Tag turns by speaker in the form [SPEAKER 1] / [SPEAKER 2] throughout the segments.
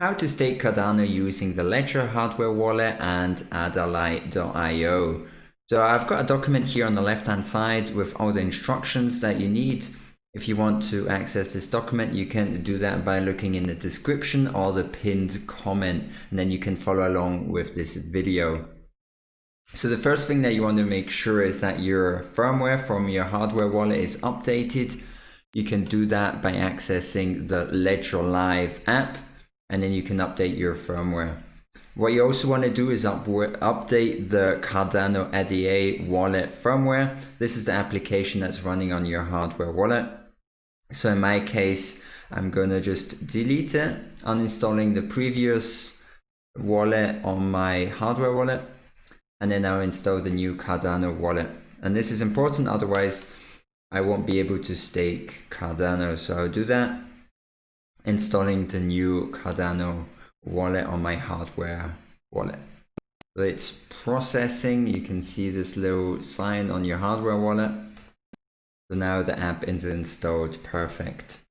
[SPEAKER 1] How to stake Cardano using the Ledger hardware wallet and AdaLite.io. So I've got a document here on the left hand side with all the instructions that you need. If you want to access this document, you can do that by looking in the description or the pinned comment, and then you can follow along with this video. So the first thing that you want to make sure is that your firmware from your hardware wallet is updated. You can do that by accessing the Ledger Live app, and then you can update your firmware. What you also want to do is update the Cardano ADA wallet firmware. This is the application that's running on your hardware wallet. So in my case, I'm going to just delete it, uninstalling the previous wallet on my hardware wallet, and then I'll install the new Cardano wallet. And this is important, otherwise I won't be able to stake Cardano. So I'll do that, installing the new Cardano wallet on my hardware wallet. So it's processing. You can see this little sign on your hardware wallet. So now the app is installed. Perfect.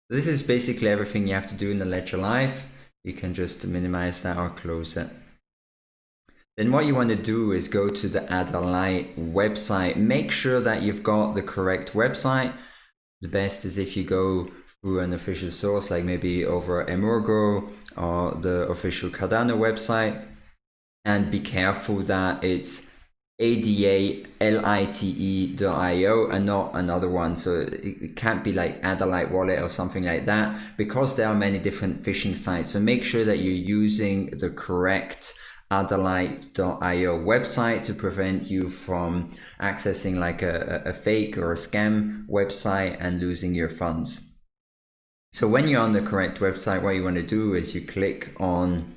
[SPEAKER 1] This is basically everything you have to do in the Ledger Live. You can just minimize that or close it. Then what you want to do is go to the AdaLite website. Make sure that you've got the correct website. The best is if you go through an official source, like maybe over Emurgo or the official Cardano website, and be careful that it's AdaLite.io and not another one. So it can't be like AdaLite wallet or something like that, because there are many different phishing sites. So make sure that you're using the correct AdaLite.io website to prevent you from accessing like a fake or a scam website and losing your funds. So when you're on the correct website, what you want to do is you click on,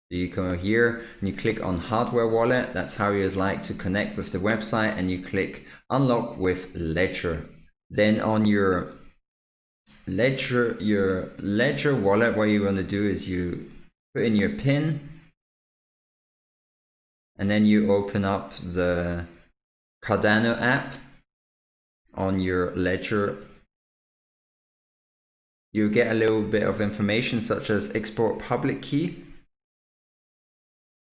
[SPEAKER 1] you come here and you click on hardware wallet. That's how you'd like to connect with the website, and you click unlock with Ledger. Then on your Ledger wallet, what you want to do is you put in your PIN, and then you open up the Cardano app on your Ledger. You get a little bit of information such as export public key.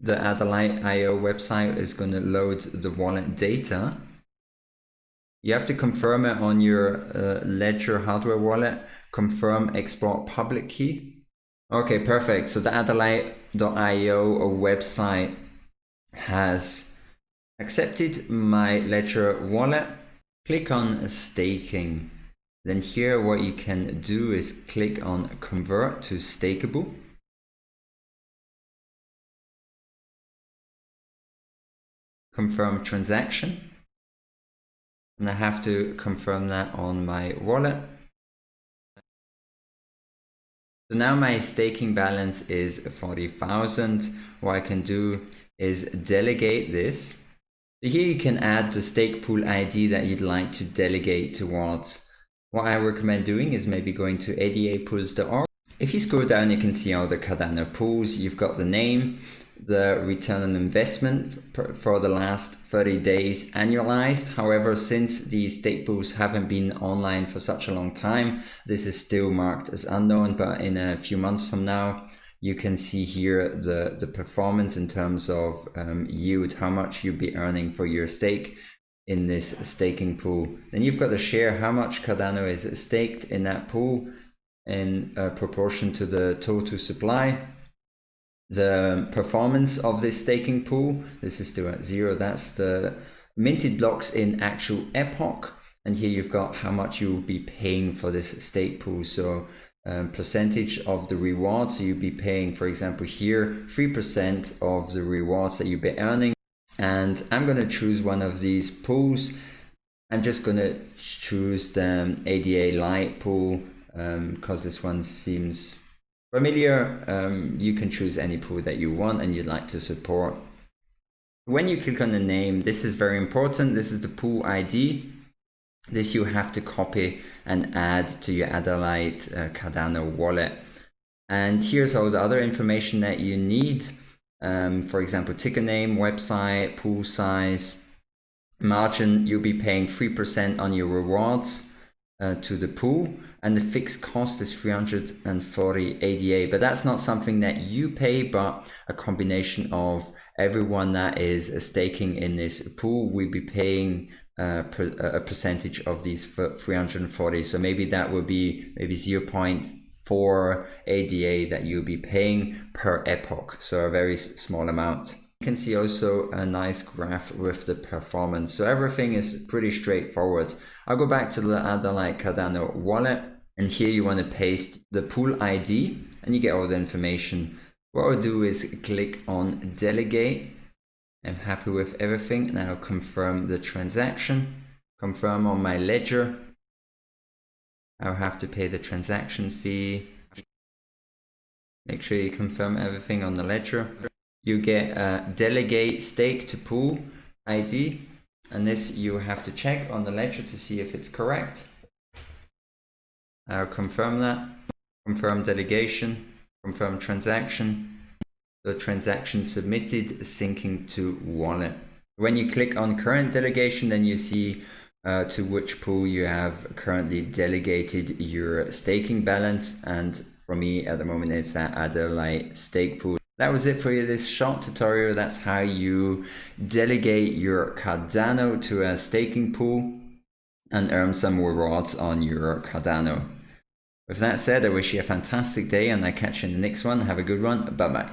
[SPEAKER 1] The AdaLite.io website is going to load the wallet data. You have to confirm it on your Ledger hardware wallet. Confirm export public key. Okay, perfect. So the AdaLite.io website has accepted my Ledger wallet. Click on staking. Then here what you can do is click on convert to stakeable. Confirm transaction. And I have to confirm that on my wallet. So now my staking balance is 40,000. What I can do is delegate this. So here you can add the stake pool ID that you'd like to delegate towards. What I recommend doing is maybe going to adapools.org. If you scroll down, you can see all the Cardano pools. You've got the name, the return on investment for the last 30 days annualized. However, since these stake pools haven't been online for such a long time, this is still marked as unknown, but in a few months from now, you can see here the performance in terms of yield, how much you'll be earning for your stake in this staking pool. Then you've got the share, how much Cardano is staked in that pool in proportion to the total supply. The performance of this staking pool, this is still at 0. That's the minted blocks in actual epoch. And here you've got how much you will be paying for this stake pool. So percentage of the rewards, so you'll be paying, for example, here 3% of the rewards that you'll be earning. And I'm going to choose one of these pools. I'm just going to choose the AdaLite pool because this one seems familiar. You can choose any pool that you want and you'd like to support. When you click on the name, this is very important. This is the pool ID. This you have to copy and add to your AdaLite Cardano wallet. And here's all the other information that you need. For example, ticker name, website, pool size, margin. You'll be paying 3% on your rewards. to the pool, and the fixed cost is 340 ADA, but that's not something that you pay, but a combination of everyone that is staking in this pool will be paying a percentage of these 340. So maybe that would be maybe 0.4 ADA that you'll be paying per epoch, so a very small amount. You can see also a nice graph with the performance. So everything is pretty straightforward. I'll go back to the AdaLite Cardano wallet, and here you want to paste the pool ID and you get all the information. What I'll do is click on delegate. I'm happy with everything. Now confirm the transaction, confirm on my ledger. I'll have to pay the transaction fee. Make sure you confirm everything on the ledger. You get a delegate stake to pool ID, and this you have to check on the ledger to see if it's correct. I'll confirm that, confirm delegation, confirm transaction. The transaction submitted, syncing to wallet. When you click on current delegation, then you see to which pool you have currently delegated your staking balance, and for me at the moment it's that AdaLite stake pool. That was it for you, this short tutorial. That's how you delegate your Cardano to a staking pool and earn some rewards on your Cardano. With that said, I wish you a fantastic day, and I catch you in the next one. Have a good one. Bye bye.